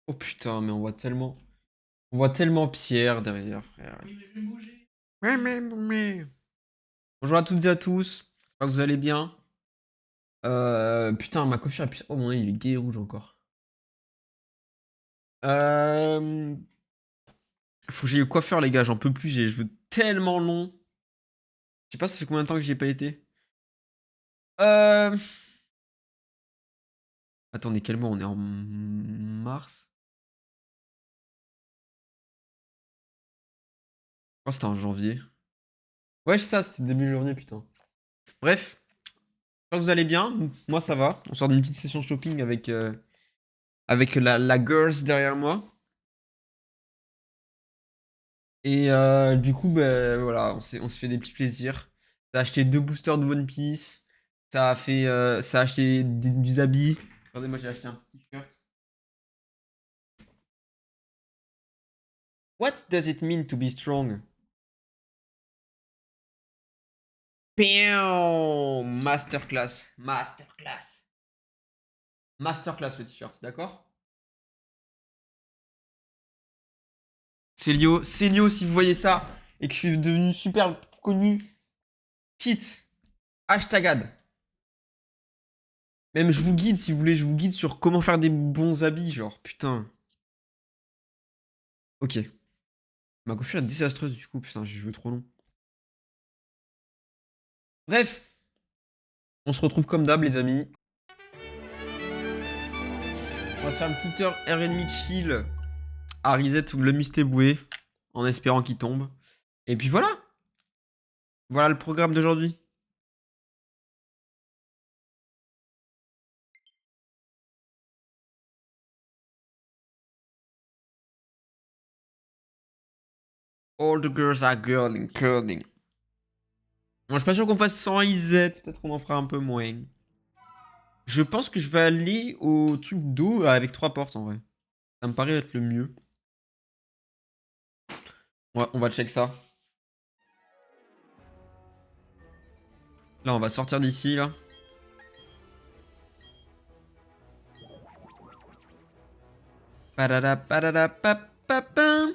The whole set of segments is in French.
Oh putain, mais on voit tellement. On voit tellement Pierre derrière, frère. Oui, mais je vais me bouger. Mais. Bonjour à toutes et à tous. J'espère que vous allez bien. Putain, ma coiffure, oh mon dieu, il est gay rouge encore. Euh... Faut que j'aille au coiffeur, les gars, j'en peux plus, j'ai les cheveux tellement longs. Je sais pas, ça fait combien de temps que j'y ai pas été. Euh... Attendez, quel mois on est en mars? Je crois que c'était en janvier. Ouais, c'est ça, c'était début janvier, putain. Bref, j'espère que vous allez bien. Moi, ça va. On sort d'une petite session shopping avec la girls derrière moi. Et du coup, ben voilà, on s'est fait des petits plaisirs. Ça a acheté 2 boosters de One Piece. Ça a acheté des habits. Regardez, moi j'ai acheté un petit t-shirt. What does it mean to be strong? Pion Masterclass. Masterclass. Masterclass le t-shirt, d'accord? C'est Lio, si vous voyez ça et que je suis devenu super connu, quitte. Hashtag ad. Même je vous guide si vous voulez, je vous guide sur comment faire des bons habits, genre, putain. Ok. Ma coiffure est désastreuse du coup, putain, j'ai joué trop long. Bref, on se retrouve comme d'hab, les amis. On va se faire une petite heure et demie de chill à reset ou le Mystéboué, en espérant qu'il tombe. Et puis voilà. Voilà le programme d'aujourd'hui. All the girls are girling, curling. Bon, je suis pas sûr qu'on fasse 100 IZ, peut-être qu'on en fera un peu moins. Je pense que je vais aller au truc d'eau avec 3 portes en vrai. Ça me paraît être le mieux. Ouais, on va check ça. Là, on va sortir d'ici, là. Padada, padada, papapam.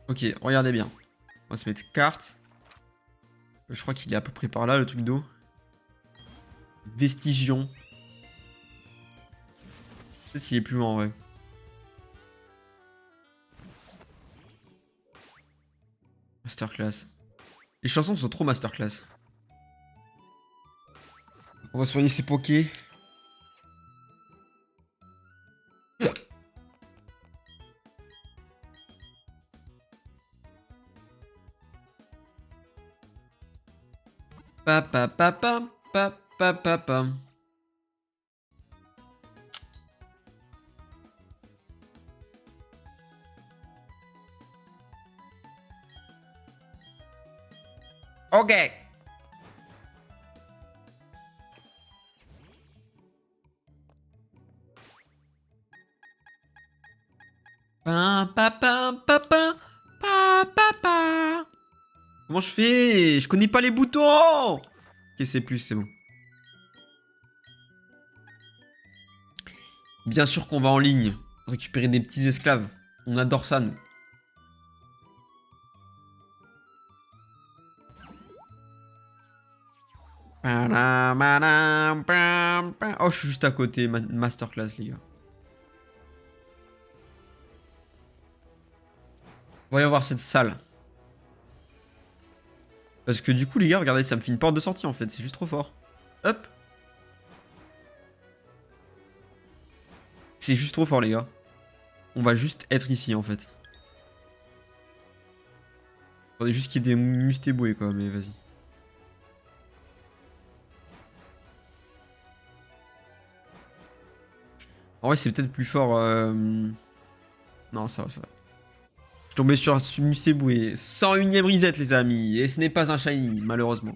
Ok, regardez bien. On va se mettre carte. Je crois qu'il est à peu près par là, le truc d'eau. Vestigion. Peut-être qu'il est plus loin en vrai. Masterclass. Les chansons sont trop masterclass. On va soigner ses pokés. Pa pa pa pa pa pa pa pa. Ok. Pa pa pa pa pa pa pa pa. Comment je fais? Je connais pas les boutons. Ok, c'est plus, c'est bon. Bien sûr qu'on va en ligne récupérer des petits esclaves. On adore ça, nous. Oh, je suis juste à côté. Masterclass, les gars. Voyons voir cette salle. Parce que du coup, les gars, regardez, ça me fait une porte de sortie, en fait. C'est juste trop fort. Hop. C'est juste trop fort, les gars. On va juste être ici, en fait. Faudrait juste qu'il y ait des mustéboués, quoi, mais vas-y. En vrai, c'est peut-être plus fort. Non, ça va, ça va. Je suis tombé sur un mustéboué. 101ème reset, les amis. Et ce n'est pas un shiny, malheureusement.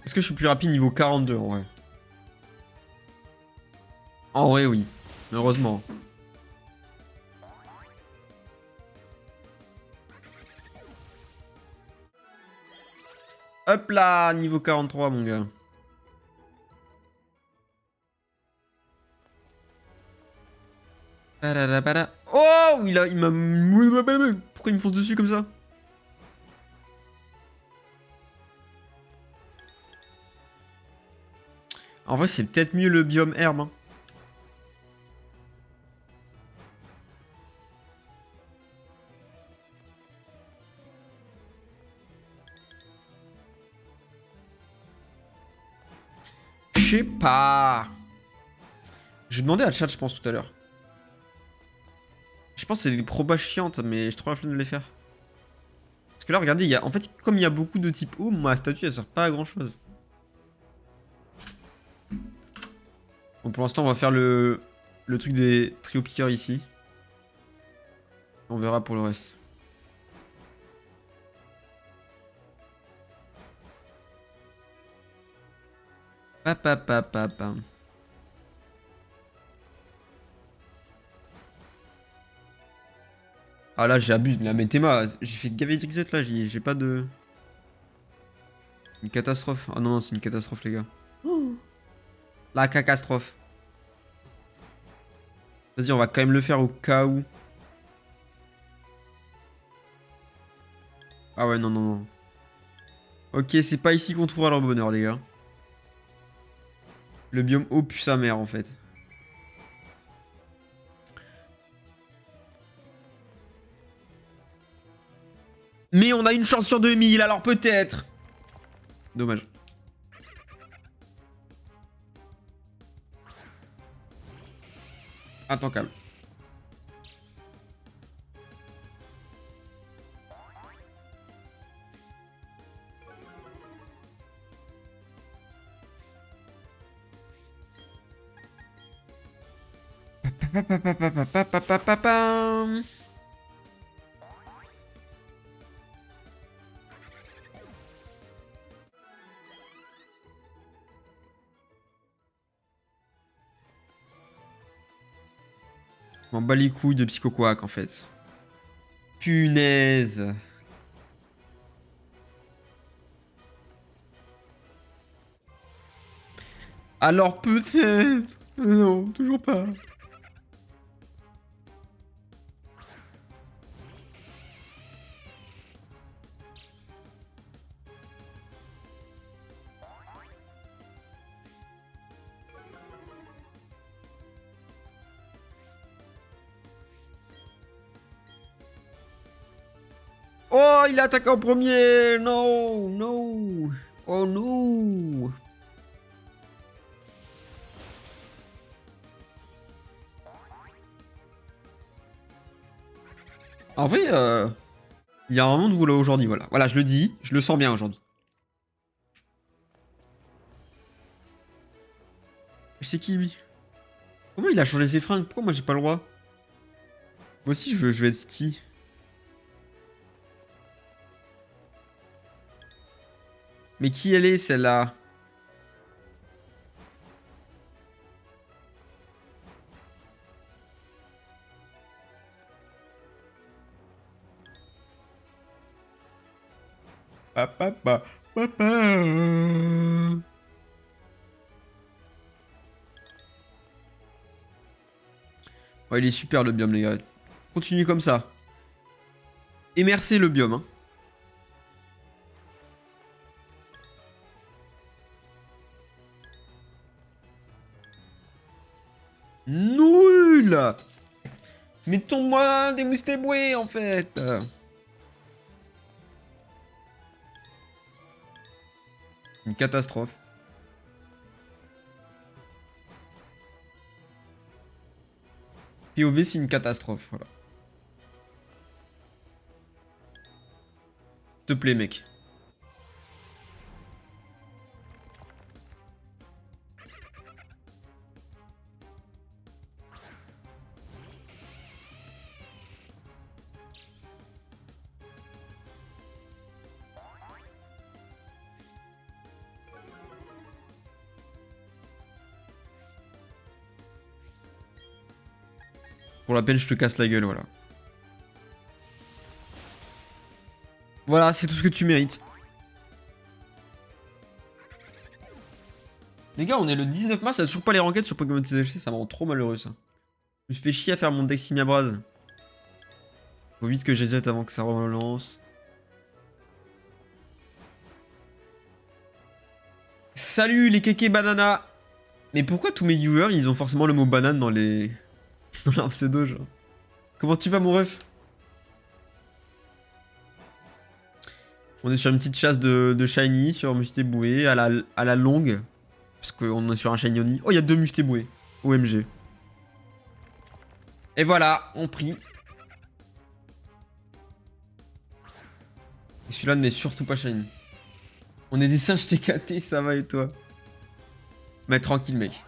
Est-ce que je suis plus rapide niveau 42 en vrai? En vrai, oui. Heureusement. Hop là, niveau 43, mon gars. Oh, il m'a... Pourquoi il me fonce dessus comme ça? En vrai, c'est peut-être mieux le biome herbe. Hein. Je sais pas. Je demandais à chat, je pense, tout à l'heure. Je pense que c'est des probas chiantes, mais j'ai trop la flemme de les faire. Parce que là, regardez, en fait, comme il y a beaucoup de type O, ma statue, elle sert pas à grand-chose. Bon, pour l'instant, on va faire le truc des trio piqueurs ici. On verra pour le reste. Papa. Ah là, j'abuse. Là, mais Théma, j'ai fait gaver XZ là, j'ai pas de... Une catastrophe. Ah non, c'est une catastrophe, les gars. Oh. La catastrophe. Vas-y, on va quand même le faire au cas où. Ah ouais, non. Ok, c'est pas ici qu'on trouvera leur bonheur, les gars. Le biome eau pue sa mère, en fait. Mais on a une chance sur 2000, alors peut-être. Dommage. Attends, calme. M'en bats les couilles de Psychoquack en fait. Punaise. Alors peut-être. Non, toujours pas. Oh, il a attaqué en premier. Non. Oh non. En vrai, il y a un monde où là aujourd'hui, voilà. Voilà, je le dis, je le sens bien aujourd'hui. C'est qui lui? Comment il a changé ses fringues? Pourquoi moi j'ai pas le droit? Moi aussi je vais être Sty. Mais qui elle est celle-là? Papa. Ouais, il est super le biome, les gars. Continue comme ça. Émercez le biome, hein. Nul. Mettons-moi des moustéboués, en fait. Une catastrophe. POV, c'est une catastrophe, voilà. S'il te plaît, mec. Pour la peine, je te casse la gueule, voilà. Voilà, c'est tout ce que tu mérites. Les gars, on est le 19 mars, il n'y a toujours pas les requêtes sur Pokémon TCG, ça me rend trop malheureux ça. Je me fais chier à faire mon deck Simiabraz. Faut vite que j'hésite avant que ça relance. Salut les kékés banana. Mais pourquoi tous mes viewers, ils ont forcément le mot banane dans les... dans leur pseudo, genre. Comment tu vas, mon ref? On est sur une petite chasse de shiny, sur Mustéboué, à la longue. Parce qu'on est sur un shiny Oni. Oh, il y a 2 Mustéboué. OMG. Et voilà, on prie. Et celui-là n'est surtout pas shiny. On est des singes TKT, ça va et toi? Mais tranquille, mec.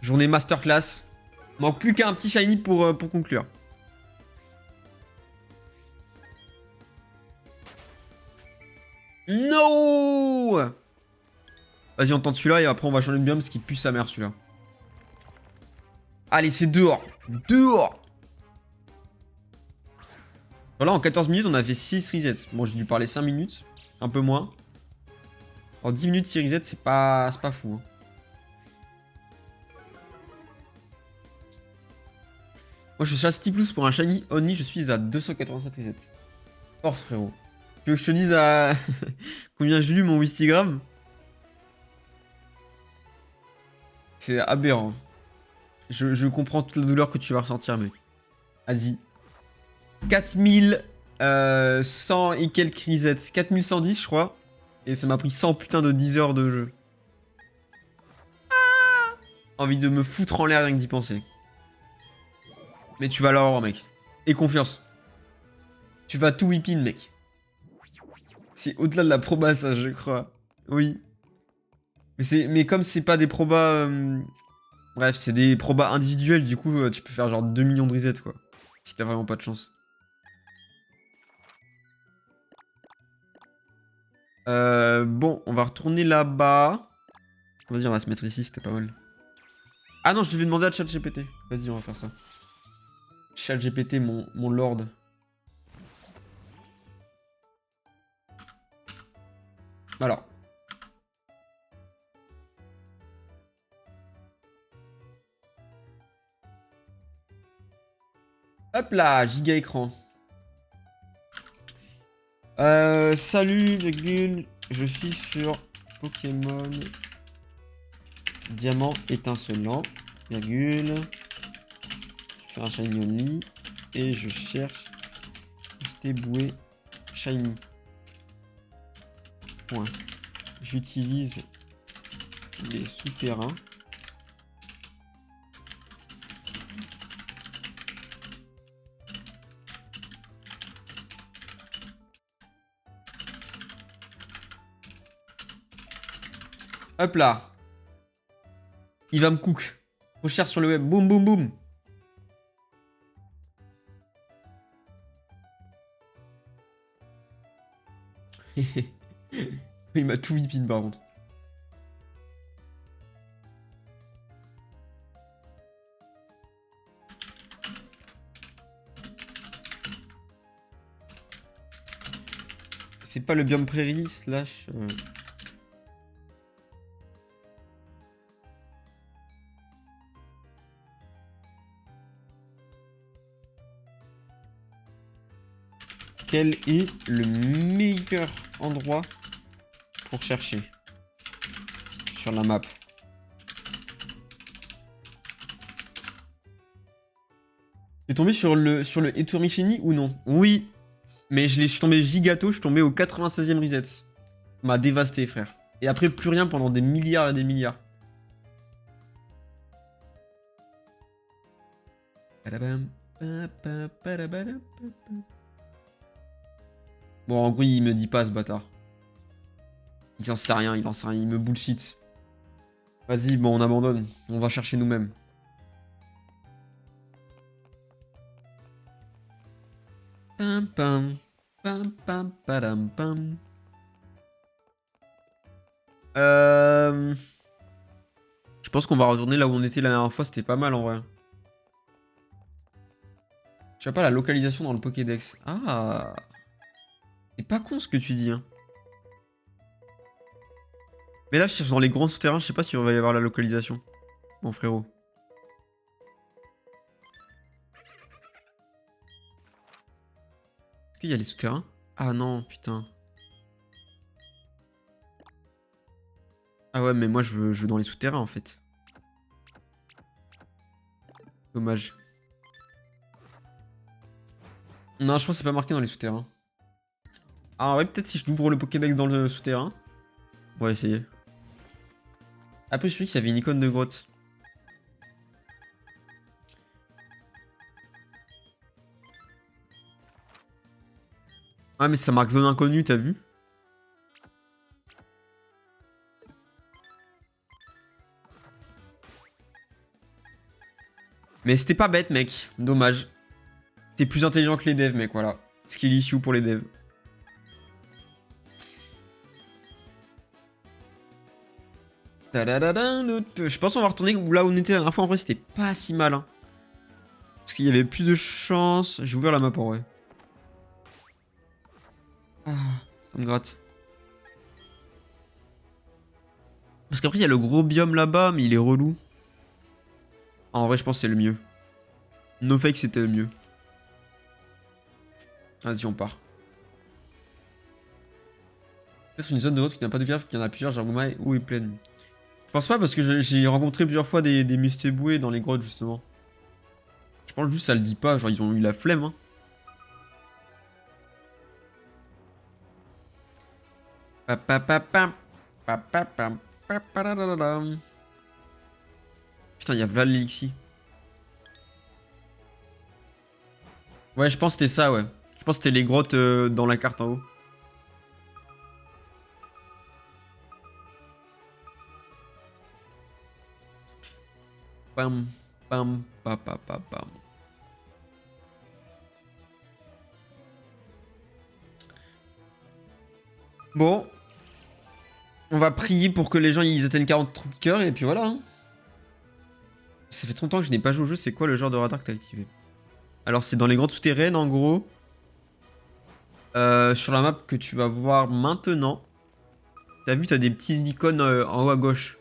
Journée masterclass. Manque plus qu'un petit shiny pour conclure. No! Vas-y, on tente celui-là et après on va changer de biome parce qu'il pue sa mère celui-là. Allez, c'est dehors. Dehors! Voilà, en 14 minutes, on a fait 6 resets. Bon, j'ai dû parler 5 minutes. Un peu moins. En 10 minutes, 6 resets, c'est pas fou. Hein. Moi, je chasse Stiplus pour un shiny Oni, je suis à 287 resets. Force, frérot. Tu veux que je te dise à combien j'ai lu mon Wistigram? C'est aberrant. Je comprends toute la douleur que tu vas ressentir, mec. Vas-y. 4100 et quelques resets. 4110, je crois. Et ça m'a pris 100 putain de 10 heures de jeu. Ah, envie de me foutre en l'air rien que d'y penser. Mais tu vas l'avoir, mec. Et confiance. Tu vas tout whippin, mec. C'est au-delà de la proba, ça, je crois. Oui. Mais comme c'est pas des probas... Bref, c'est des probas individuels, du coup, tu peux faire genre 2 millions de resets, quoi. Si t'as vraiment pas de chance. Bon, on va retourner là-bas. Vas-y, on va se mettre ici, c'était pas mal. Ah non, je devais demander à ChatGPT. Vas-y, on va faire ça. ChatGPT, mon lord. Alors. Hop là, giga écran. Salut, virgule. Je suis sur Pokémon Diamant étincelant, virgule. Je fais un shiny only et je cherche Stéboué shiny. Point. J'utilise les souterrains. Hop là. Il va me cook. Recherche sur le web. Boum, boum, boum. Il m'a tout whippin par contre. C'est pas le biome prairie slash... Quel est le meilleur endroit pour chercher sur la map? T'es tombé sur le Eturmichini ou non? Oui, mais je suis tombé gigato, je suis tombé au 96e reset. Ça m'a dévasté, frère. Et après, plus rien pendant des milliards et des milliards. Bon, en gros, il me dit pas, ce bâtard. Il en sait rien, il me bullshit. Vas-y, bon, on abandonne. On va chercher nous-mêmes. Pam pam. Pam pam padam pam. Je pense qu'on va retourner là où on était la dernière fois, c'était pas mal en vrai. Tu as pas la localisation dans le Pokédex. Ah. C'est pas con ce que tu dis, hein. Mais là, je cherche dans les grands souterrains, je sais pas si on va y avoir la localisation. Mon frérot. Est-ce qu'il y a les souterrains? Ah non, putain. Ah ouais, mais moi je veux dans les souterrains en fait. Dommage. Non, je pense que c'est pas marqué dans les souterrains. Ah ouais, peut-être si je l'ouvre le Pokédex dans le souterrain. On va essayer. Après, je suis dit qu'il y avait une icône de grotte. Ah, mais ça marque zone inconnue, t'as vu? Mais c'était pas bête, mec. Dommage. T'es plus intelligent que les devs, mec, voilà. Skill issue pour les devs. Je pense qu'on va retourner là où on était la dernière fois. En vrai, c'était pas si mal. Hein. Parce qu'il y avait plus de chance. J'ai ouvert la map en vrai. Ah, ça me gratte. Parce qu'après, il y a le gros biome là-bas, mais il est relou. Ah, en vrai, je pense que c'est le mieux. No fake, c'était le mieux. Vas-y, on part. Peut-être une zone de route qui n'a pas de grave, qu'il y en a plusieurs, genre où est pleine. Je pense pas parce que j'ai rencontré plusieurs fois des mustéboués dans les grottes justement. Je pense juste ça le dit pas, genre ils ont eu la flemme hein. Putain, il y a Vlad l'élixir. Ouais, je pense que c'était ça, ouais. Je pense que c'était les grottes dans la carte en haut. Pam, pam, pam, pam, pam, pam. Bon. On va prier pour que les gens ils atteignent 40 trous de cœur et puis voilà. Hein. Ça fait trop longtemps que je n'ai pas joué au jeu, c'est quoi le genre de radar que t'as activé? Alors c'est dans les grottes souterraines en gros. Sur la map que tu vas voir maintenant. T'as vu, t'as des petits icônes en haut à gauche.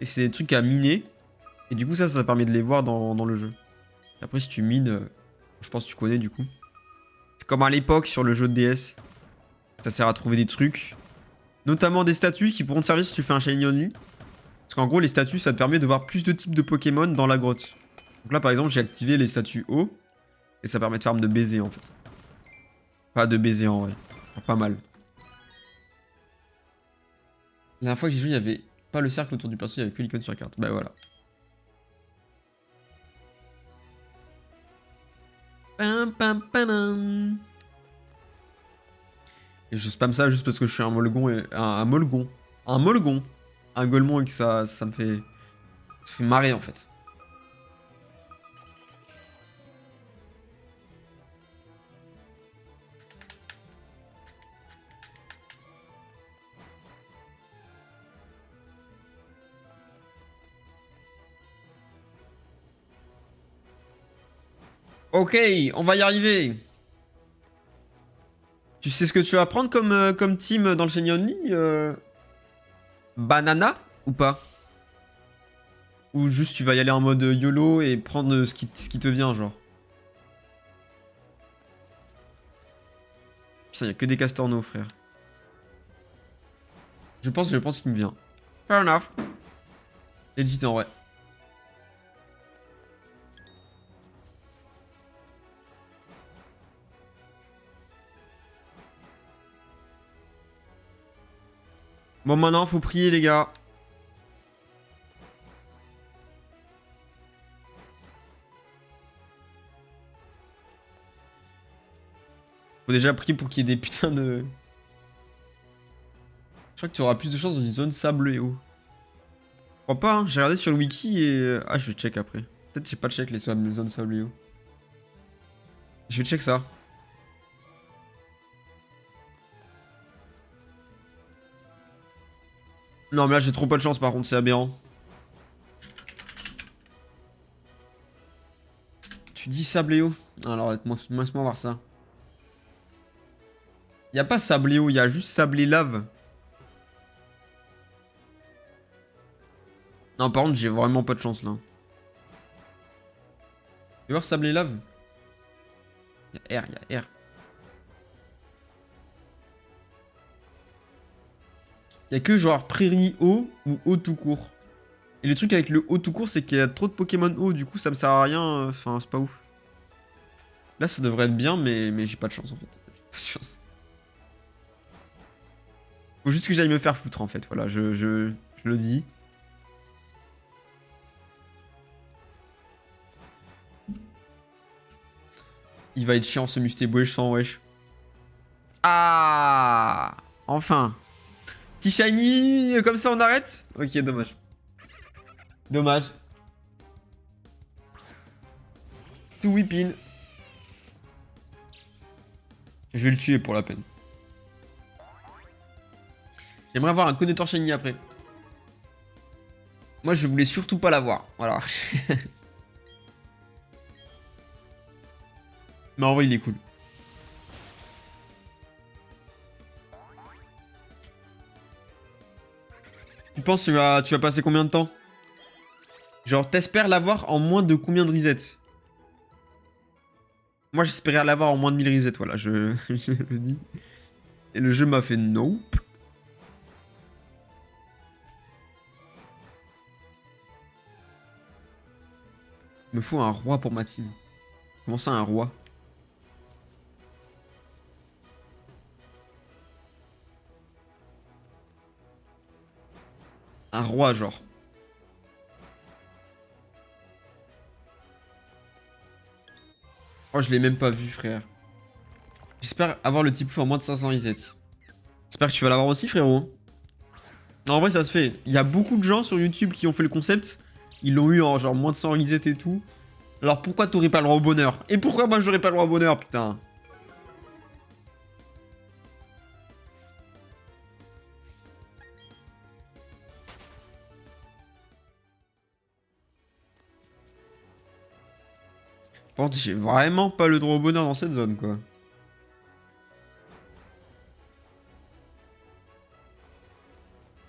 Et c'est des trucs à miner. Et du coup ça permet de les voir dans le jeu. Et après si tu mines, je pense que tu connais du coup. C'est comme à l'époque sur le jeu de DS. Ça sert à trouver des trucs. Notamment des statues qui pourront te servir si tu fais un Shiny Only. Parce qu'en gros les statues ça te permet de voir plus de types de Pokémon dans la grotte. Donc là par exemple j'ai activé les statues haut. Et ça permet de farm de baiser en fait. Pas de baiser en vrai. Enfin, pas mal. La dernière fois que j'ai joué il y avait pas le cercle autour du perso, il y avait que l'icône sur la carte. Bah voilà. Pam, pam, pam. Et je spam ça juste parce que je suis un molgon et. Un molgon. Un molgon. Un golemon et que ça me fait. Ça fait marrer en fait. Ok, on va y arriver. Tu sais ce que tu vas prendre comme team dans le Shiny Only Banana ou pas? Ou juste tu vas y aller en mode YOLO et prendre ce qui te vient, genre. Putain, y a que des castorneaux, frère. Je pense qu'il me vient. Fair enough. Legit en vrai. Bon, maintenant, faut prier, les gars. Faut déjà prier pour qu'il y ait des putains de... Je crois que tu auras plus de chance dans une zone sablée, oh. Je crois pas, hein. J'ai regardé sur le wiki et... Ah, je vais check après. Peut-être j'ai pas check les zones sablées, oh. Je vais check ça. Non, mais là, j'ai trop pas de chance, par contre, c'est aberrant. Tu dis Sabléo. Alors, laisse-moi voir ça. Y a pas Sabléo, y a juste Sablé Lave. Non, par contre, j'ai vraiment pas de chance là. Tu veux voir Sablé Lave? Y a R. Y a que genre Prairie eau ou eau tout court. Et le truc avec le eau tout court, c'est qu'il y a trop de Pokémon eau, du coup ça me sert à rien. Enfin, c'est pas ouf. Là, ça devrait être bien, mais j'ai pas de chance en fait. J'ai pas de chance. Faut juste que j'aille me faire foutre en fait. Voilà, je le dis. Il va être chiant ce Mustéboué, je sens, wesh. Ah, enfin. Petit shiny, comme ça on arrête? Ok, dommage. Dommage. Tout whippin. Je vais le tuer pour la peine. J'aimerais avoir un connaisseur shiny après. Moi, je voulais surtout pas l'avoir. Voilà. Mais en vrai, il est cool. Tu penses que tu vas passer combien de temps? Genre, t'espères l'avoir en moins de combien de resets? Moi, j'espérais l'avoir en moins de 1000 resets, voilà, je le dis. Et le jeu m'a fait nope. Il me faut un roi pour ma team. Comment ça, un roi? Un roi, genre. Oh, je l'ai même pas vu, frère. J'espère avoir le type en moins de 500 resets. J'espère que tu vas l'avoir aussi, frérot. En vrai, ça se fait. Il y a beaucoup de gens sur YouTube qui ont fait le concept. Ils l'ont eu en genre moins de 100 resets et tout. Alors pourquoi t'aurais pas le roi au bonheur? Et pourquoi moi j'aurais pas le roi au bonheur, putain? Par contre, j'ai vraiment pas le droit au bonheur dans cette zone, quoi.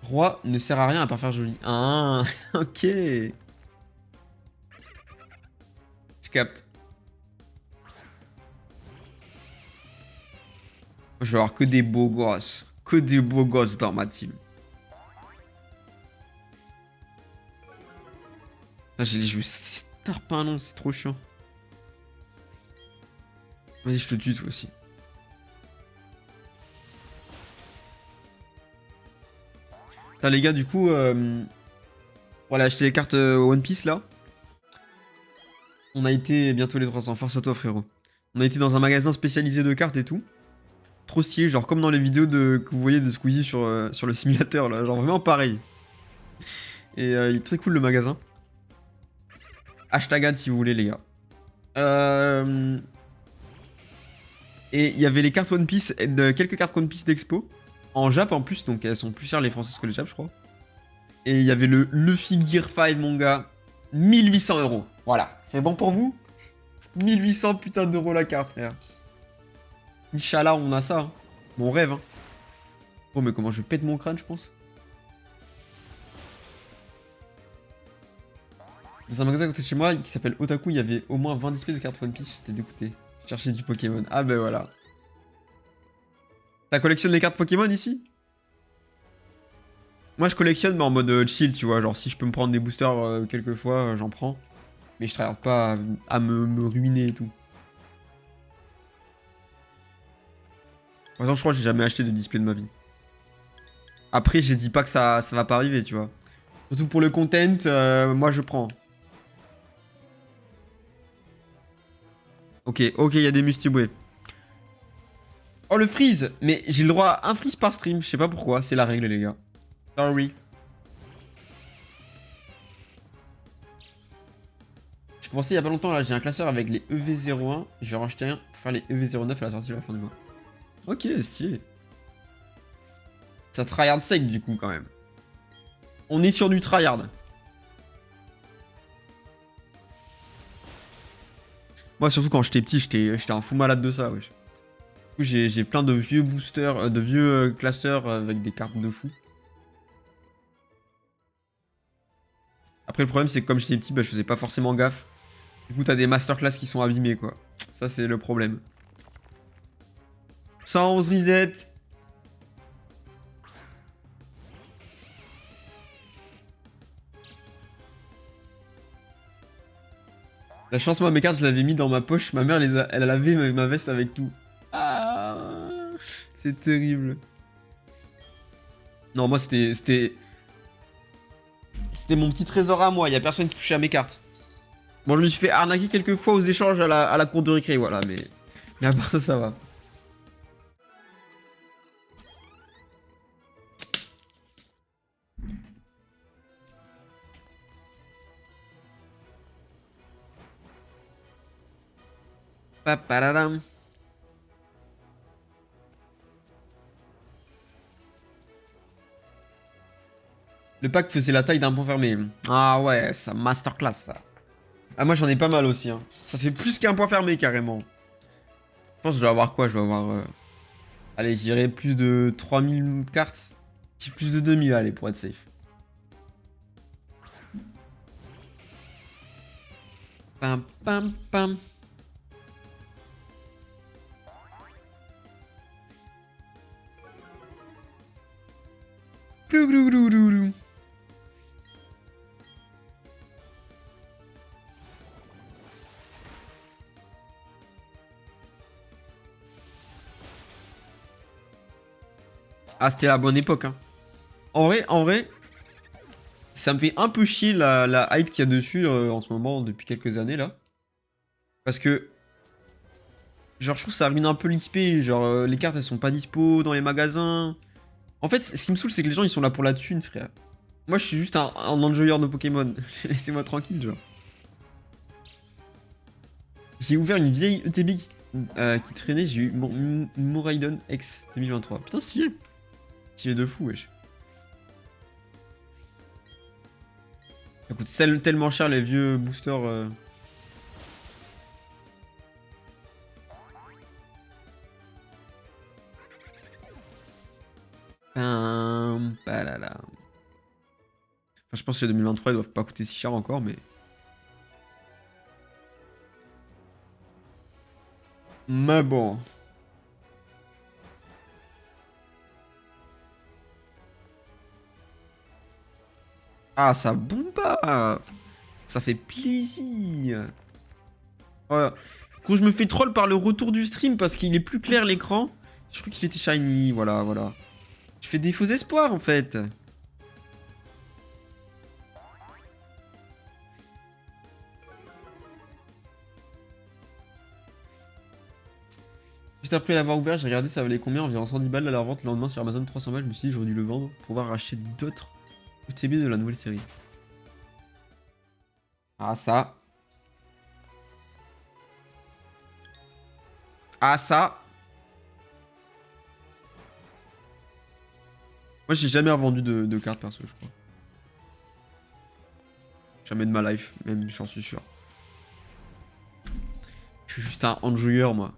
Roi ne sert à rien à part faire joli. Ah, ok. Je capte. Je vais avoir que des beaux gosses. Que des beaux gosses dans ma team. Là, j'ai les joues tarpin, non, c'est trop chiant. Vas-y, je te tue, toi aussi. Putain, les gars, du coup, pour aller acheter les cartes One Piece, là, on a été bientôt les 300. Force à toi, frérot. On a été dans un magasin spécialisé de cartes et tout. Trop stylé, genre comme dans les vidéos que vous voyez de Squeezie sur le simulateur, là. Genre vraiment pareil. Et il est très cool, le magasin. Hashtag ad si vous voulez, les gars. Et il y avait les cartes One Piece, quelques cartes One Piece d'expo. En Jap en plus, donc elles sont plus chères les françaises que les Jap, je crois. Et il y avait le Luffy Gear 5, mon gars. 1800 €. Voilà, c'est bon pour vous? 1800 putain d'euros la carte, frère. Inch'Allah, on a ça. Hein. Mon rêve. Hein. Oh, mais comment je pète mon crâne, je pense. Dans un magasin à côté de chez moi qui s'appelle Otaku, il y avait au moins 20 displays de cartes One Piece. J'étais dégoûté. Je cherchais du Pokémon. Ah ben voilà. Ça collectionne les cartes Pokémon ici? Moi je collectionne mais en mode chill, tu vois. Genre si je peux me prendre des boosters quelques fois, j'en prends. Mais je travaille pas à me ruiner et tout. Par exemple, je crois que j'ai jamais acheté de display de ma vie. Après, j'ai dit pas que ça va pas arriver, tu vois. Surtout pour le content, moi je prends. Ok, il y a des Mustiboué. Oh, le freeze! Mais j'ai le droit à un freeze par stream, je sais pas pourquoi, c'est la règle, les gars. Sorry. J'ai commencé il y a pas longtemps, là, j'ai un classeur avec les EV01. Je vais en racheter un pour faire les EV09 à la sortie de la fin du mois. Ok, stylé. Ça tryhard sec, du coup, quand même. On est sur du tryhard. Moi, surtout quand j'étais petit, j'étais un fou malade de ça, wesh. Du coup, j'ai plein de vieux boosters, de vieux classeurs avec des cartes de fou. Après, le problème, c'est que comme j'étais petit, bah, je faisais pas forcément gaffe. Du coup, t'as des masterclass qui sont abîmés, quoi. Ça, c'est le problème. 111 reset. La chance, moi, mes cartes, je l'avais mis dans ma poche. Ma mère, elle a lavé ma veste avec tout. Ah, c'est terrible. Non, moi, c'était mon petit trésor à moi. Il y a personne qui touchait à mes cartes. Bon, je me suis fait arnaquer quelques fois aux échanges à la cour de récré, voilà. Mais à part ça, ça va. Paparadam. Le pack faisait la taille d'un pont fermé. Ah ouais, ça masterclass ça. Ah moi j'en ai pas mal aussi. Hein. Ça fait plus qu'un point fermé carrément. Je pense que je dois avoir quoi? Je dois avoir... Allez, je dirais plus de 3000 cartes. Plus de 2000, allez, pour être safe. Pam pam pam. Glou glou glou glou glou. Ah, c'était la bonne époque, hein. En vrai, ça me fait un peu chier la hype qu'il y a dessus en ce moment, depuis quelques années, là. Parce que, genre, je trouve que ça ruine un peu l'XP. Genre, les cartes, elles sont pas dispo dans les magasins. En fait, ce qui me saoule, c'est que les gens, ils sont là pour la thune, frère. Moi, je suis juste un enjoyeur de Pokémon. Laissez-moi tranquille, genre. J'ai ouvert une vieille ETB qui traînait. J'ai eu mon Moraidon X 2023. Putain, stylé. Stylé de fou, wesh. Ça coûte tellement cher, les vieux boosters. Palala. Enfin, je pense que les 2023, ils doivent pas coûter si cher encore, mais... Mais bon. Ah, ça bombe pas. Ça fait plaisir. Ouais. Quand je me fais troll par le retour du stream parce qu'il est plus clair l'écran, je crois qu'il était shiny, voilà, voilà. Je fais des faux espoirs en fait. Juste après l'avoir ouvert, j'ai regardé ça valait combien, environ 110 balles à la revente. Le lendemain sur Amazon 300 balles, je me suis dit j'aurais dû le vendre pour pouvoir acheter d'autres OTB de la nouvelle série. Ah ça. Ah ça. Moi j'ai jamais revendu de cartes perso je crois. Jamais de ma life, même j'en suis sûr. Je suis juste un enjoyeur moi.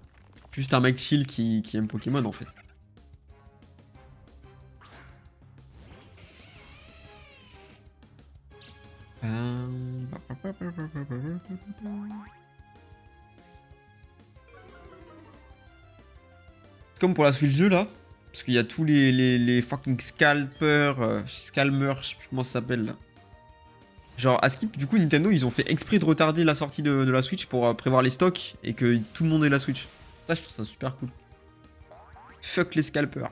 Juste un mec chill qui aime Pokémon en fait. Comme pour la Switch 2 là. Parce qu'il y a tous les fucking scalpers, scalmers, je sais plus comment ça s'appelle là. Genre à Skip, du coup Nintendo ils ont fait exprès de retarder la sortie de la Switch pour prévoir les stocks et que tout le monde ait la Switch. Ça je trouve ça super cool. Fuck les scalpers.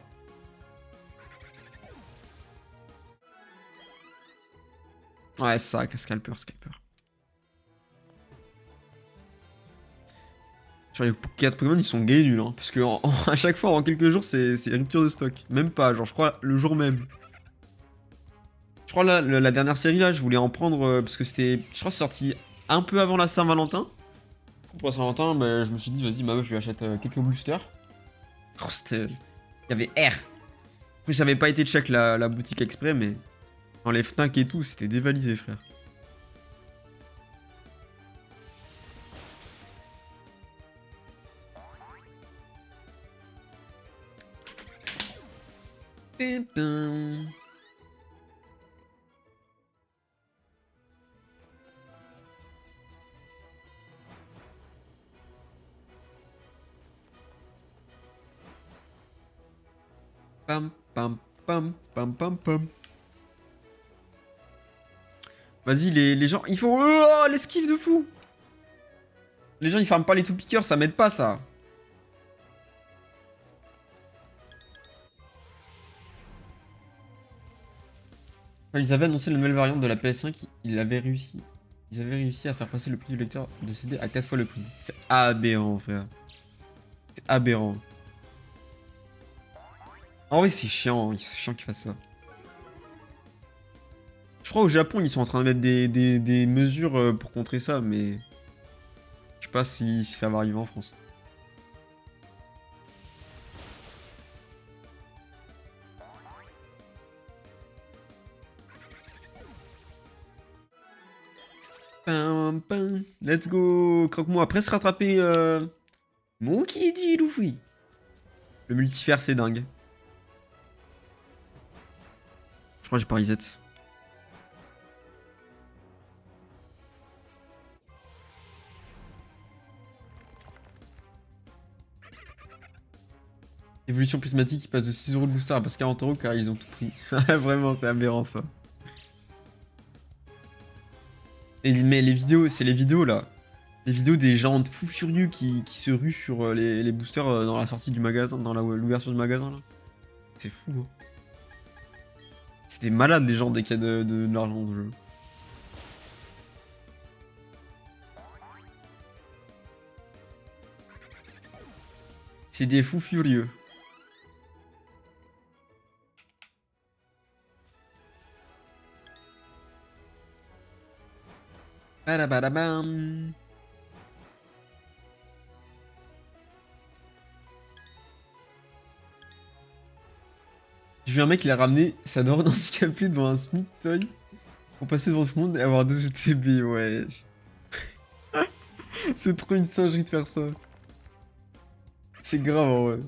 Ouais c'est ça, scalper. Sur les 4 Pokémon ils sont gays nuls hein. Parce que à chaque fois en quelques jours c'est rupture de stock. Même pas, genre je crois le jour même. Je crois la dernière série là, je voulais en prendre parce que c'était, je crois, c'est sorti un peu avant la Saint-Valentin. Pour la Saint-Valentin, bah, je me suis dit, vas-y, ma meuf, je lui achète quelques boosters. Oh, c'était. Il y avait R. Après, j'avais pas été check la boutique exprès, mais dans les Fnac et tout, c'était dévalisé, frère. Pépin. Pam, pam, pam, pam, pam, pam. Vas-y, les gens, il faut... Oh, l'esquive de fou. Les gens, ils farment pas les tout-piqueurs, ça m'aide pas, ça. Quand ils avaient annoncé la nouvelle variante de la PS5, ils avaient réussi. Ils avaient réussi à faire passer le prix du lecteur de CD à 4 fois le prix. C'est aberrant, frère. C'est aberrant. En vrai, c'est chiant qu'ils fassent ça. Je crois au Japon, ils sont en train de mettre des mesures pour contrer ça, mais... Je sais pas si ça va arriver en France. Pam, pam. Let's go. Croque-moi. Après se rattraper... Mon qui dit Luffy. Le multifère, c'est dingue. Je crois que j'ai pas reset. Évolution prismatique qui passe de 6 € de booster à passe 40 € car ils ont tout pris. Vraiment, c'est aberrant ça. Mais les vidéos, c'est les vidéos là. Les vidéos des gens de fous furieux qui se ruent sur les boosters dans la sortie du magasin, dans l'ouverture du magasin là. C'est fou. Hein. C'est des malades les gens dès qu'il y a de l'argent dans le jeu. C'est des fous furieux. Badabadabam. J'ai vu un mec, il a ramené sa daronne handicapée devant un Smith Toy pour passer devant tout le monde et avoir 2 ETB, ouais. C'est trop une singerie de faire ça. C'est grave en vrai.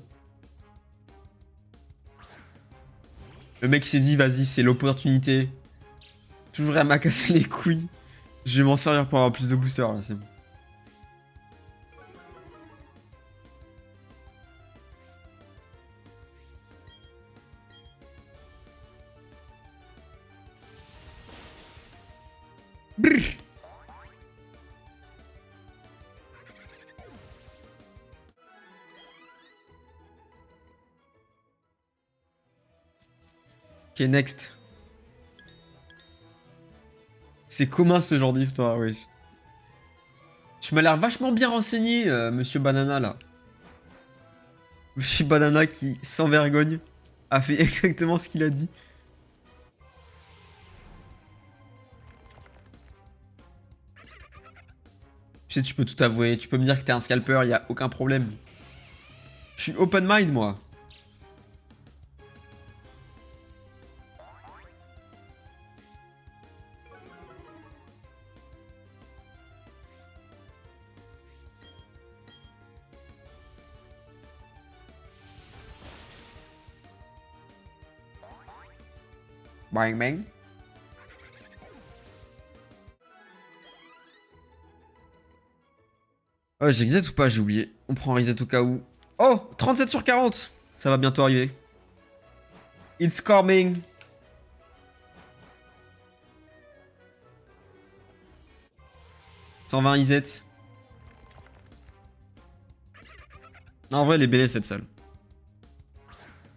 Le mec s'est dit, vas-y, c'est l'opportunité. Toujours à m'a cassé les couilles. Je vais m'en servir pour avoir plus de boosters là, c'est bon. Brrr. Ok, next. C'est commun ce genre d'histoire, wesh. Tu m'as l'air vachement bien renseigné, monsieur Banana, là. Monsieur Banana qui, sans vergogne, a fait exactement ce qu'il a dit. Tu sais, tu peux tout avouer, tu peux me dire que t'es un scalper, y a aucun problème. Je suis open mind, moi. Bang bang. Oh, j'ai reset ou pas? J'ai oublié. On prend un reset au cas où. Oh, 37 sur 40. Ça va bientôt arriver. It's coming. « 120 IZ. En vrai, elle est belle cette salle.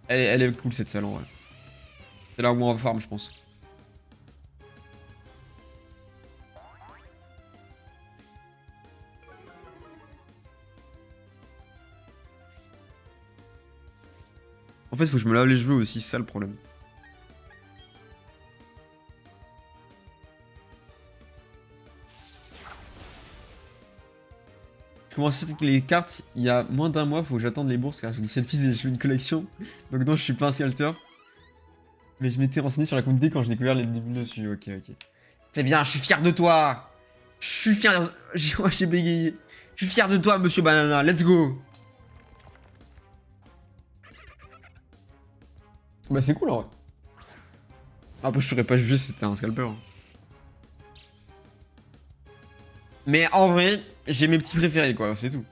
Elle est cool cette salle en vrai. C'est là où on va farm, je pense. En fait, faut que je me lave les cheveux aussi, c'est ça le problème. Je commence avec les cartes il y a moins d'un mois, faut que j'attende les bourses car j'ai 17 pièces et je fais une collection. Donc non, je suis pas un scalter. Mais je m'étais renseigné sur la communauté quand j'ai découvert les débuts dessus. Ok, ok. C'est bien, je suis fier de toi. Je suis fier. J'ai bégayé. Je suis fier de toi, monsieur Banana. Let's go. Bah c'est cool en vrai. Après je t'aurais pas jugé si c'était un scalper. Mais en vrai, j'ai mes petits préférés quoi, c'est tout.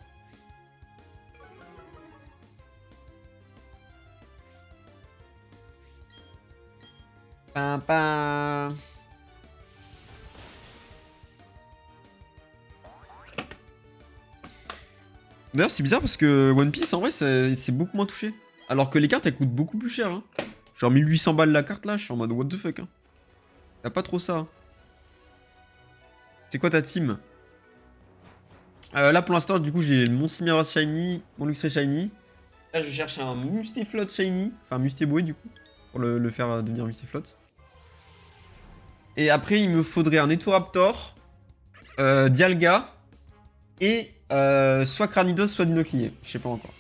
Pam, pam. D'ailleurs, c'est bizarre parce que One Piece, en vrai, c'est beaucoup moins touché. Alors que les cartes, elles coûtent beaucoup plus cher. Hein. Genre 1800 balles la carte là, je suis en mode what the fuck. Hein. T'as pas trop ça. Hein. C'est quoi ta team? Là, pour l'instant, du coup, j'ai mon Cimeros Shiny, mon Luxray Shiny. Là, je cherche un Mustiflot Shiny. Enfin, Mustiboué, du coup. Pour le faire devenir Mustiflot. Et après, il me faudrait un Etoraptor, Dialga, et soit Cranidos, soit Dinoclier. Je sais pas encore.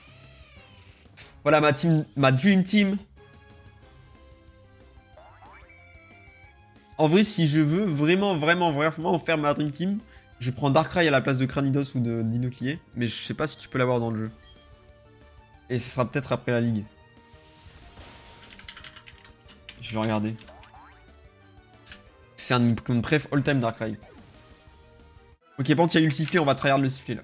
Voilà ma team, ma Dream Team. En vrai, si je veux vraiment faire ma Dream Team, je prends Darkrai à la place de Cranidos ou de Dinoclier. Mais je sais pas si tu peux l'avoir dans le jeu. Et ce sera peut-être après la ligue. Je vais regarder. C'est un Pokémon préf all-time Darkrai. Ok, par contre, il y a eu le sifflet, on va tryhard le sifflet là.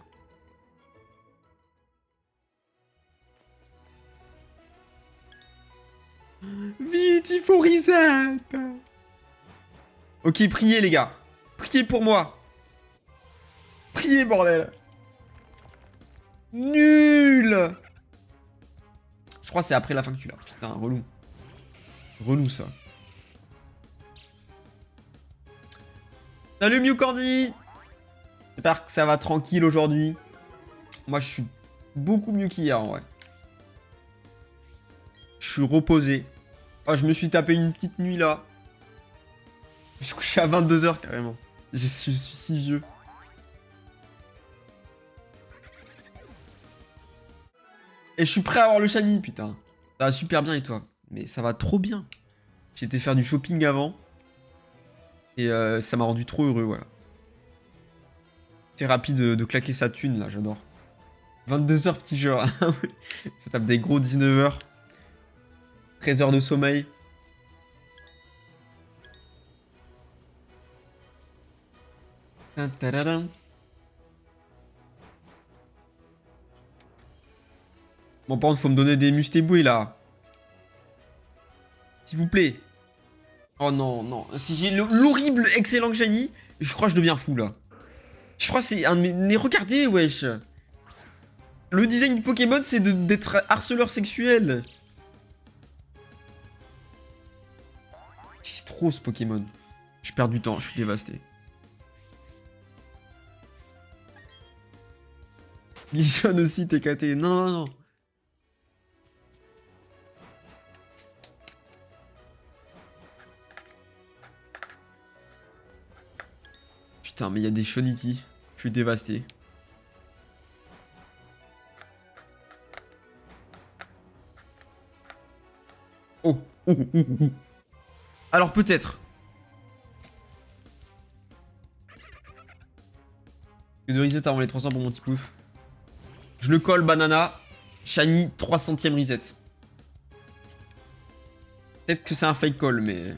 Vite, il faut reset. Ok, priez les gars. Priez pour moi. Priez, bordel. Nul. Je crois que c'est après la fin que tu l'as. Putain, relou. Relou ça. Salut Mew Candy. J'espère que ça va tranquille aujourd'hui. Moi, je suis beaucoup mieux qu'hier en vrai. Je suis reposé. Oh, je me suis tapé une petite nuit là. Je suis couché à 22 h carrément. Je suis si vieux. Et je suis prêt à avoir le shiny, putain. Ça va super bien et toi? Mais ça va trop bien. J'étais faire du shopping avant. Et ça m'a rendu trop heureux, voilà. Thérapie de claquer sa thune, là, j'adore. 22 h petit jeu. Ça tape des gros 19 h. 13 heures de sommeil. Bon, par contre, faut me donner des mustébouilles, là. S'il vous plaît. Oh non, non. Si j'ai l'horrible excellent shiny, je crois que je deviens fou, là. Je crois que c'est un de mes... Mais regardez, wesh. Le design du Pokémon, c'est d'être harceleur sexuel. C'est trop, ce Pokémon. Je perds du temps, je suis dévasté. Guichon aussi, TKT. Non, non, non. Putain, mais il y a des Shonity. Je suis dévasté. Oh. Alors peut-être. De reset avant les 300 pour mon petit pouf. Je le colle, banana. Shiny, 300ème reset. Peut-être que c'est un fake call, mais...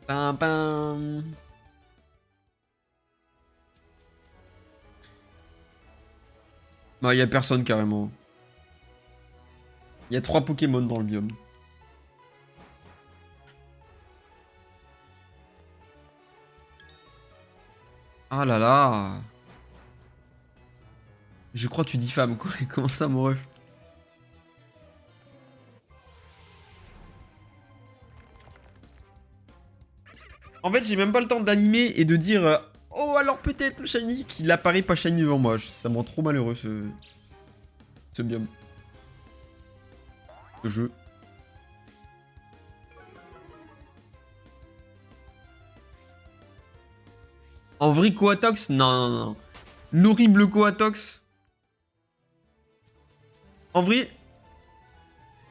Pam pam. Bah, y a personne carrément. Il y a 3 Pokémon dans le biome. Ah là là. Je crois que tu diffames quoi. Comment ça, mon ref? En fait, j'ai même pas le temps d'animer et de dire oh, alors peut-être le shiny qu'il apparaît pas shiny devant moi. Ça me rend trop malheureux ce biome. Ce jeu. En vrai, Coatox? Non, non, non. L'horrible Coatox. En vrai,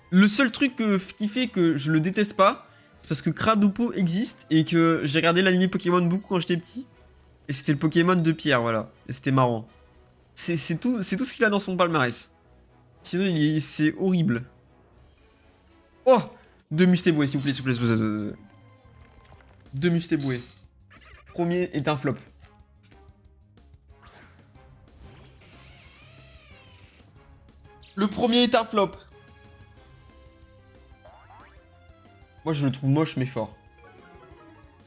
le seul truc qui fait que je le déteste pas, c'est parce que Cradopo existe et que j'ai regardé l'anime Pokémon beaucoup quand j'étais petit. Et c'était le Pokémon de pierre, voilà. Et c'était marrant. C'est tout ce qu'il a dans son palmarès. Sinon, c'est horrible. Oh! 2 Mustéboué, s'il vous plaît, s'il vous plaît. 2 Mustéboué. Premier est un flop. Le premier est un flop. Moi, je le trouve moche, mais fort.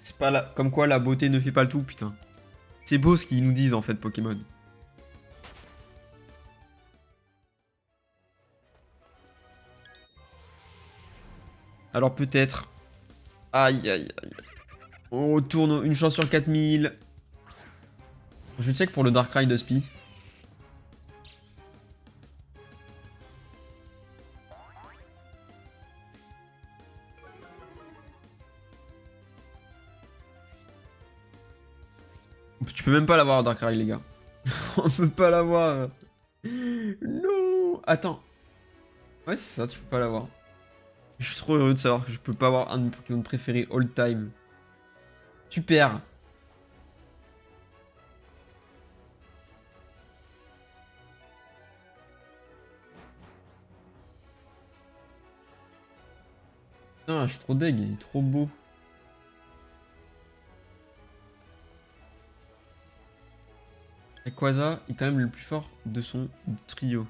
C'est pas comme quoi la beauté ne fait pas le tout, putain. C'est beau ce qu'ils nous disent, en fait, Pokémon. Alors peut-être... Aïe, aïe, aïe. On retourne une chance sur 4000. Je check pour le Darkrai de Spi. Tu peux même pas l'avoir, Darkrai, les gars. On peut pas l'avoir. Non. Attends. Ouais, c'est ça, tu peux pas l'avoir. Je suis trop heureux de savoir que je peux pas avoir un de mes Pokémon préférés all time. Super. Putain, je suis trop deg, il est trop beau. Rayquaza est quand même le plus fort de son trio.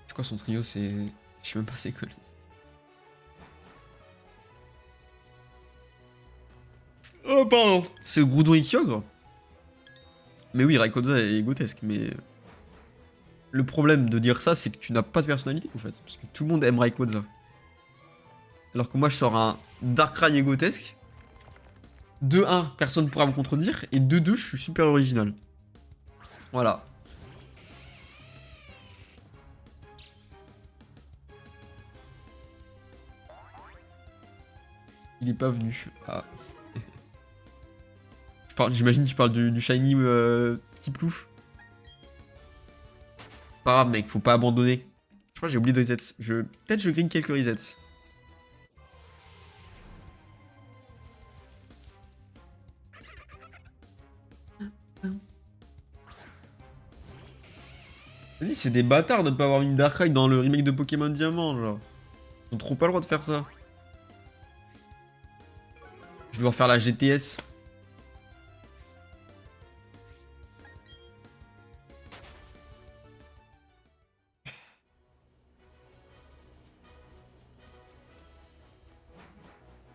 C'est quoi son trio? C'est... Je sais même pas c'est quoi. Oh pardon. C'est Groudon et Kyogre. Mais oui, Rayquaza est grotesque, mais... Le problème de dire ça, c'est que tu n'as pas de personnalité en fait. Parce que tout le monde aime Rayquaza. Alors que moi je sors un Darkrai égotesque. 2-1, personne ne pourra me contredire. Et 2-2, je suis super original. Voilà. Il est pas venu. Ah. J'imagine que tu parles du shiny petit plouf. Pas grave mec, faut pas abandonner. Je crois que j'ai oublié de reset. Peut-être je green quelques resets. Vas-y, c'est des bâtards de ne pas avoir mis une Darkrai dans le remake de Pokémon Diamant, genre. Ils ont trop pas le droit de faire ça. Je vais refaire la GTS.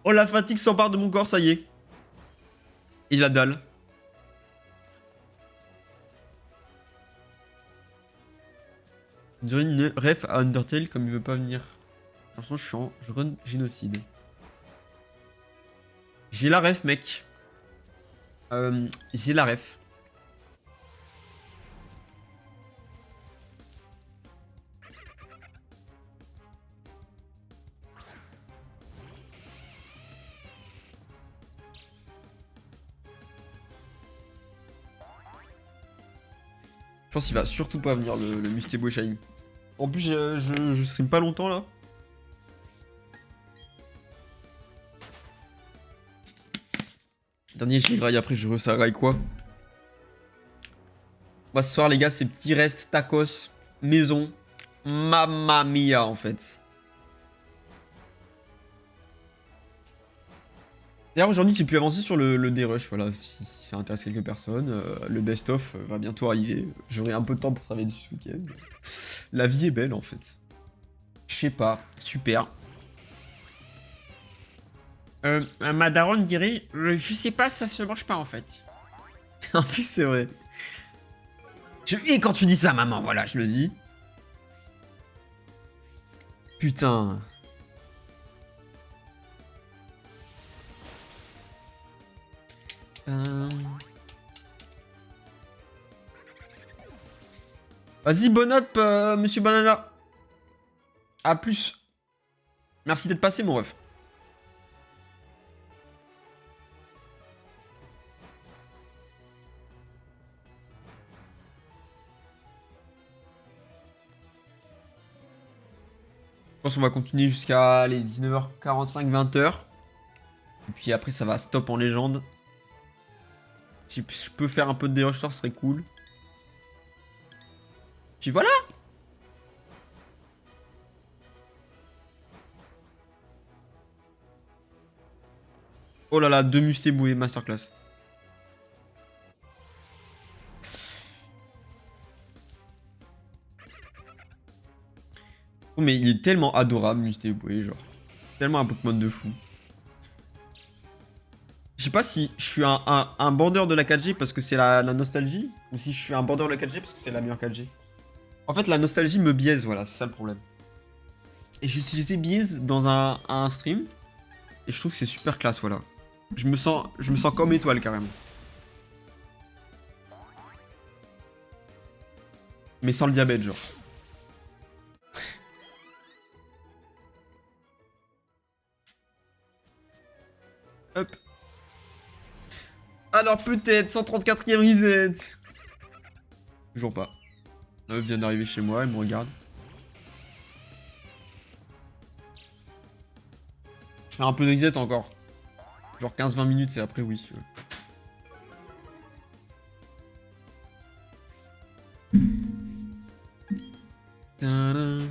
Oh, la fatigue s'empare de mon corps, ça y est. Et la dalle. On dirait une ref à Undertale comme il veut pas venir. De toute façon, je run génocide. J'ai la ref, mec. J'ai la ref. Je pense qu'il va surtout pas venir le Mustéboué Shiny. En plus, je stream pas longtemps là. Dernier, je les graille, après je ressagraille quoi. Bah, ce soir, les gars, c'est petit reste tacos, maison, mamma mia en fait. D'ailleurs, aujourd'hui, j'ai pu avancer sur le D-Rush, voilà, si ça intéresse quelques personnes. Le best-of va bientôt arriver. J'aurai un peu de temps pour travailler dessus ce week-end. La vie est belle, en fait. Je sais pas, super. Ma daronne dirait, je sais pas, ça se mange pas, en fait. En plus, c'est vrai. Et quand tu dis ça, maman, voilà, je le dis. Putain... Vas-y, bon up, monsieur Banana. A plus. Merci d'être passé, mon ref. Je pense qu'on va continuer jusqu'à les 19h45, 20h. Et puis après, ça va stop en légende. Si je peux faire un peu de dérush, ça serait cool. Puis voilà. Oh là là, 2 Mustéboué, masterclass. Oh, mais il est tellement adorable, Mustéboué, genre. Tellement un Pokémon de fou. Je sais pas si je suis un bandeur de la 4G parce que c'est la nostalgie, ou si je suis un bandeur de la 4G parce que c'est la meilleure 4G. En fait, la nostalgie me biaise, voilà, c'est ça le problème. Et j'ai utilisé biaise dans un stream, et je trouve que c'est super classe, voilà. Je me sens comme étoile, carrément. Mais sans le diabète, genre. Hop. Alors peut-être 134ème reset. Toujours pas. La meuf vient d'arriver chez moi, elle me regarde. Je fais un peu de reset encore. Genre 15-20 minutes et après oui si tu veux. Tadam.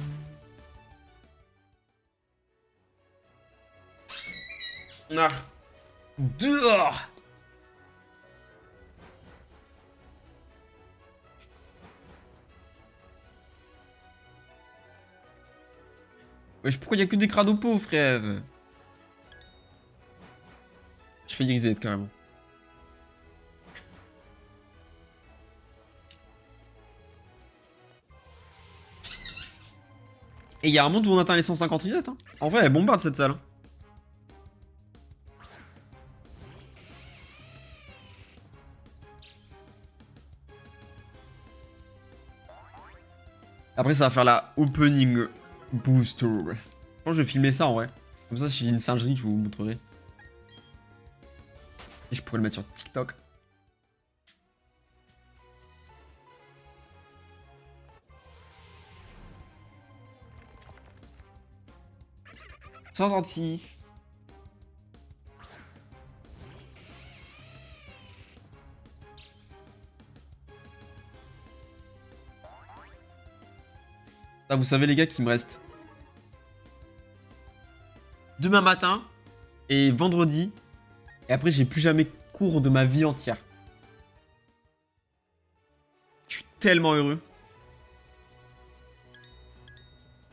Ah. Dehors. Wesh, pourquoi y a que des crados pauvres, frère? Je fais reset carrément. Et il y a un monde où on atteint les 150 resets. Hein. En vrai, elle bombarde cette salle. Hein. Après, ça va faire la opening booster. Je pense que je vais filmer ça en vrai. Comme ça, si j'ai une singerie, je vous montrerai. Et je pourrais le mettre sur TikTok. « 136. Ah, vous savez les gars qu'il me reste demain matin et vendredi. Et après, j'ai plus jamais cours de ma vie entière. Je suis tellement heureux.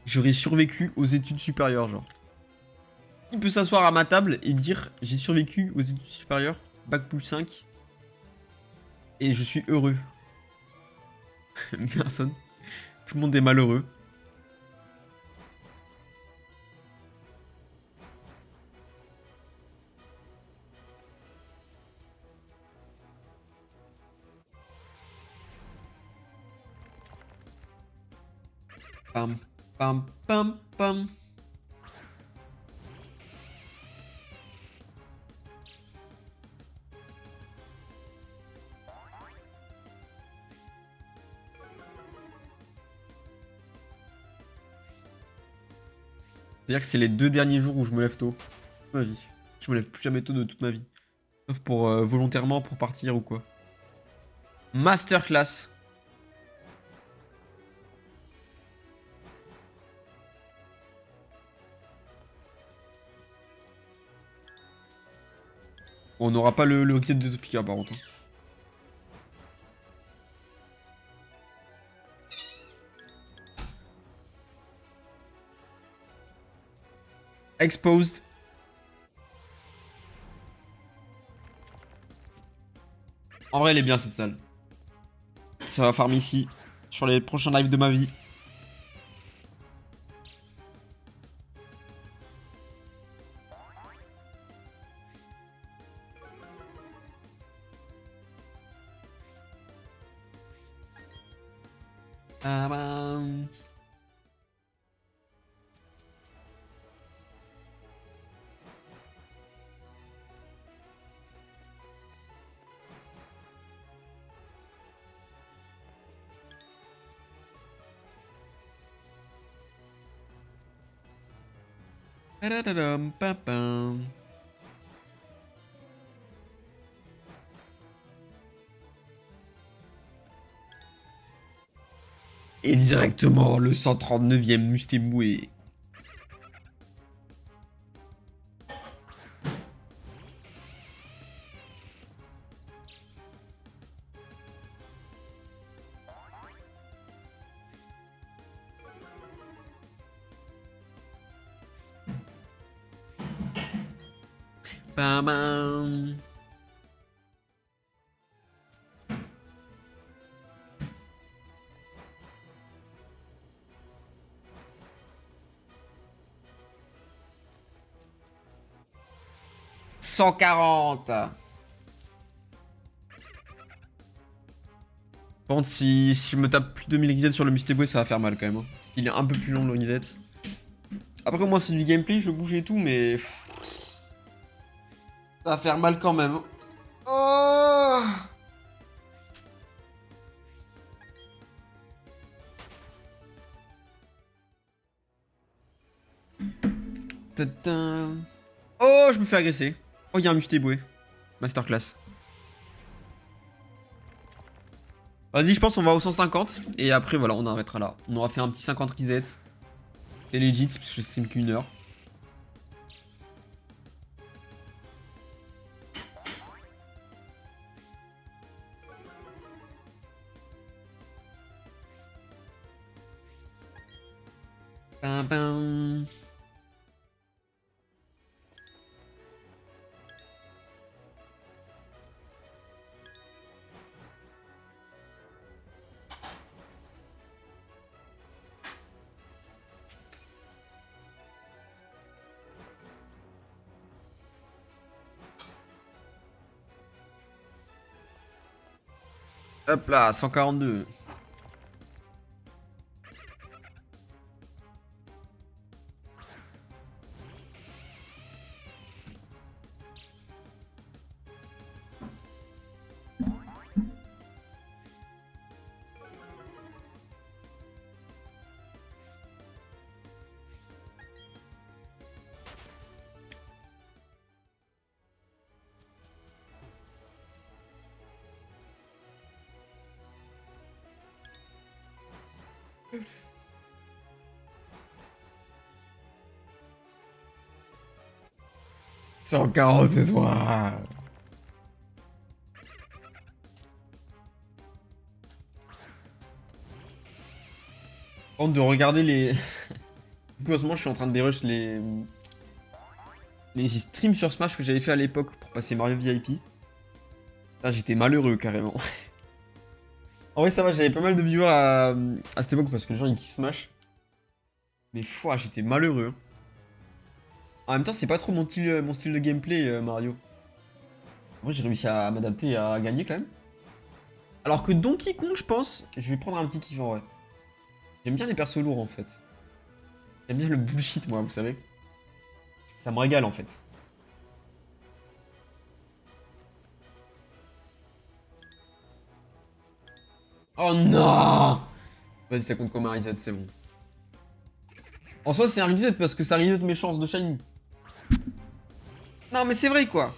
J'aurais survécu aux études supérieures, genre. Qui peut s'asseoir à ma table et dire j'ai survécu aux études supérieures, bac plus 5, et je suis heureux. Personne. Tout le monde est malheureux. Pam, pam, pam, pam. C'est-à-dire que c'est les 2 derniers jours où je me lève tôt. Toute ma vie. Je me lève plus jamais tôt de toute ma vie. Sauf pour volontairement pour partir ou quoi. Masterclass. On n'aura pas le reset de Topika par contre. Hein. Exposed. En vrai, elle est bien cette salle. Ça va farm ici. Sur les prochains lives de ma vie. Ah bah... Tadadadam, pam, pam. Et directement le 139e Mustéboué. Bam bam. « 140. » Par contre, si je me tape plus de 1000 reset sur le Mustéboué, ça va faire mal quand même. Hein. Parce qu'il est un peu plus long le reset. Après, moi, c'est du gameplay, je bouge et tout, mais... ça va faire mal quand même. Oh. Tadam. Oh, je me fais agresser. Oh, il y a un Mustéboué. Masterclass. Vas-y, je pense qu'on va au 150. Et après, voilà, on arrêtera là. On aura fait un petit 50 reset. C'est legit, parce que je stream qu'une heure. Bam, bam. Hop là, 142. « 143. » Honte de regarder les... Du coup, en ce moment, je suis en train de dérush les streams sur Smash que j'avais fait à l'époque pour passer Mario VIP. Là, j'étais malheureux, carrément. En vrai, ça va, j'avais pas mal de viewers à cette époque parce que les gens, ils kiffent Smash. Mais foi, j'étais malheureux. En même temps, c'est pas trop mon style de gameplay, Mario. En vrai, j'ai réussi à m'adapter et à gagner, quand même. Alors que Donkey Kong, je pense, je vais prendre un petit kiff en vrai. J'aime bien les persos lourds, en fait. J'aime bien le bullshit, moi, vous savez. Ça me régale, en fait. Oh non! Vas-y, ça compte comme un reset, c'est bon. En soi, c'est un reset parce que ça reset mes chances de shiny. Non, mais c'est vrai, quoi.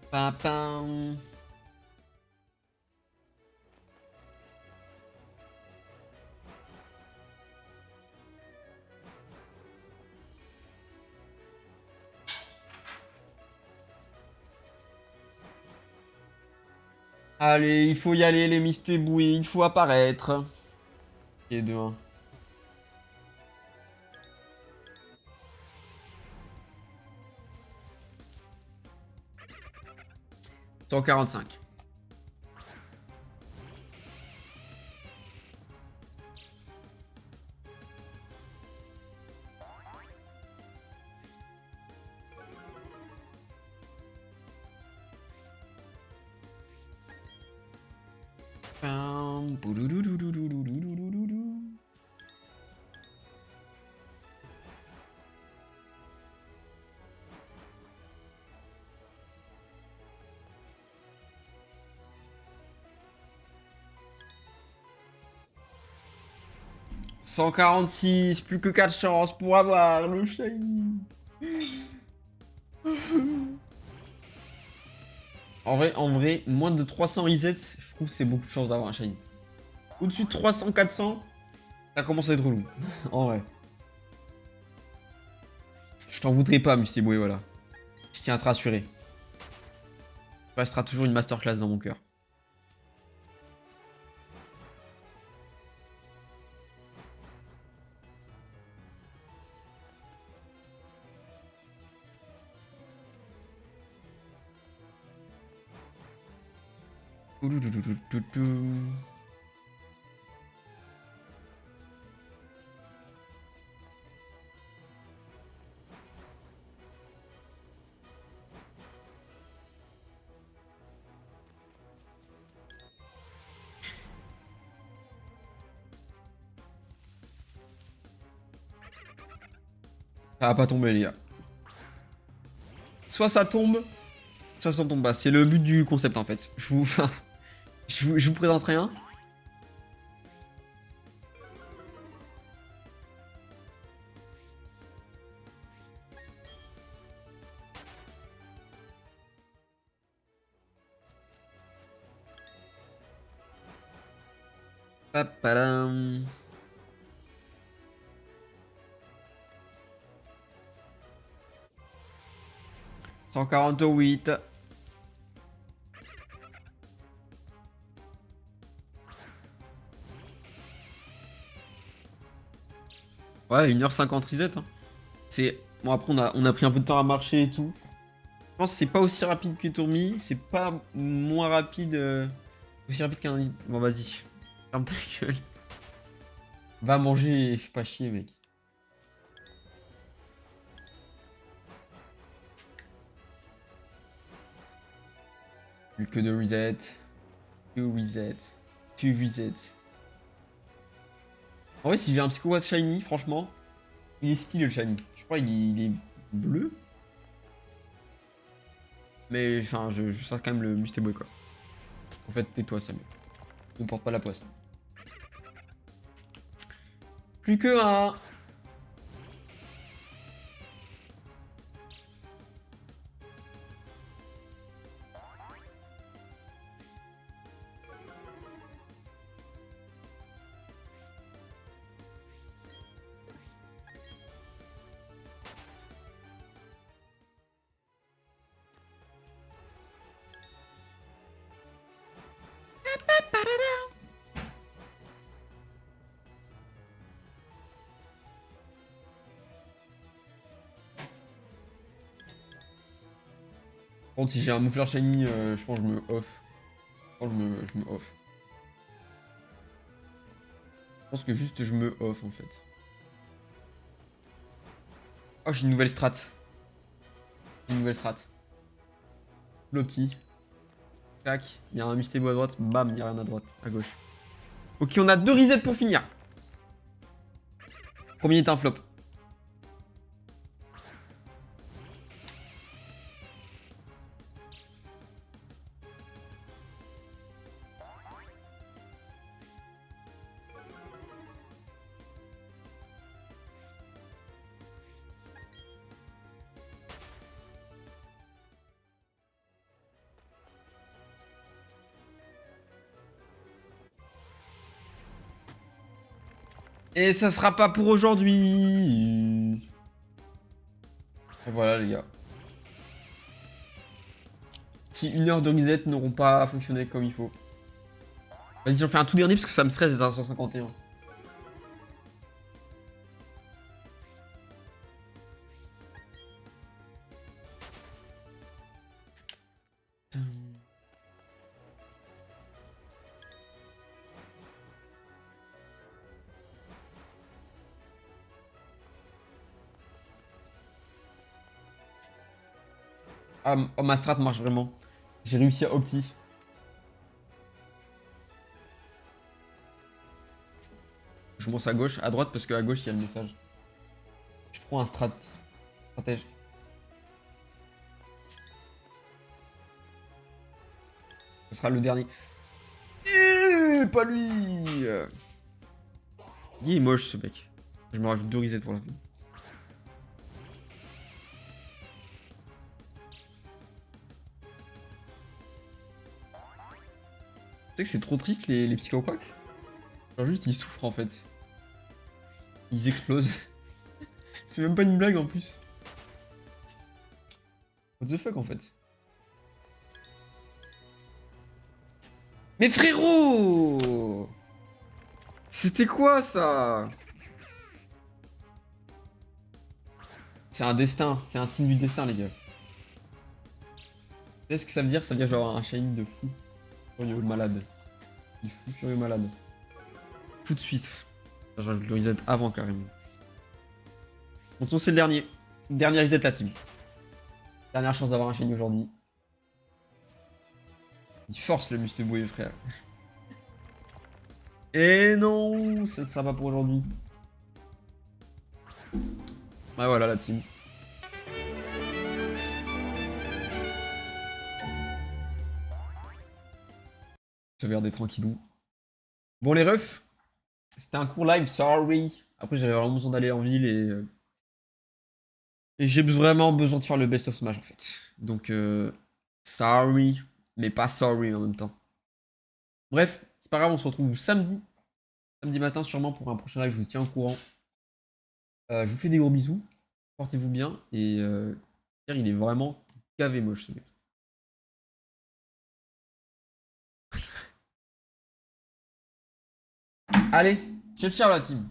Pam, pam. Allez, il faut y aller, les Misty Bouilles, il faut apparaître. Et 2-1. 145. Pam, bouloulouloulouloulouloulou. 146, plus que 4 chances pour avoir le shiny. En vrai, moins de 300 resets, je trouve que c'est beaucoup de chances d'avoir un shiny. Au-dessus de 300, 400, ça commence à être relou. En vrai. Je t'en voudrais pas, Mustiboué, voilà. Je tiens à te rassurer. Ça restera toujours une masterclass dans mon cœur. Ça va pas tomber, les gars. Soit ça tombe, soit ça tombe pas. C'est le but du concept, en fait. Je vous présente rien. Papadam. « 148. » Ouais, 1h50 reset. Hein. C'est... Bon, après, on a pris un peu de temps à marcher et tout. Je pense que c'est pas aussi rapide que Tourmi. C'est pas moins rapide... aussi rapide qu'un... Bon, vas-y. Ferme ta gueule. Va manger et fais pas chier, mec. Plus que de reset. 2 reset. 2 reset. En vrai, si j'ai un Psycho Watch Shiny, franchement, il est stylé le Shiny. Je crois qu'il est bleu. Mais enfin, je sers quand même le Musteboy quoi. En fait, tais-toi, Samuel. Ne porte pas la poisse. Plus que un. Par contre, si j'ai un Moufleur Shiny, je pense que je me off. Je pense que je me off. Je pense que juste je me off en fait. Oh, j'ai une nouvelle strat. Une nouvelle strat. L'opti. Tac, il y a un Mustebo à droite, bam, il y a rien à droite, à gauche. Ok, on a 2 resets pour finir. Premier est un flop. Et ça sera pas pour aujourd'hui. Et voilà les gars. Si 1 heure de reset n'auront pas fonctionné comme il faut. Vas-y, j'en fais un tout dernier parce que ça me stresse d'être à 151. Ah, oh, ma strat marche vraiment. J'ai réussi à opti. Je pense à gauche, à droite parce qu'à gauche il y a le message. Je prends un stratège. Ce sera le dernier. Pas lui. Il est moche ce mec. Je me rajoute 2 resets pour la fin. Tu sais que c'est trop triste les psychoquacks. Genre juste ils souffrent en fait. Ils explosent. C'est même pas une blague en plus. What the fuck en fait. Mais frérot! C'était quoi ça? C'est un destin, c'est un signe du destin les gars. Tu sais ce que ça veut dire? Ça veut dire genre un shiny de fou. Furieux malade. Il fou furieux malade. Tout de suite. Je rajoute le reset avant carrément. Donc c'est le dernier. Dernier reset la team. Dernière chance d'avoir un shiny aujourd'hui. Il force le Musteboué frère. Et non, ça ne sera pas pour aujourd'hui. Ah voilà la team. Sauvegarder tranquillou. Bon les refs, c'était un court live, sorry. Après j'avais vraiment besoin d'aller en ville et j'ai vraiment besoin de faire le best of Smash en fait. Donc sorry, mais pas sorry en même temps. Bref, c'est pas grave, on se retrouve samedi. Samedi matin sûrement pour un prochain live, je vous tiens au courant. Je vous fais des gros bisous. Portez-vous bien et il est vraiment gavé moche ce mec. Allez, ciao ciao la team.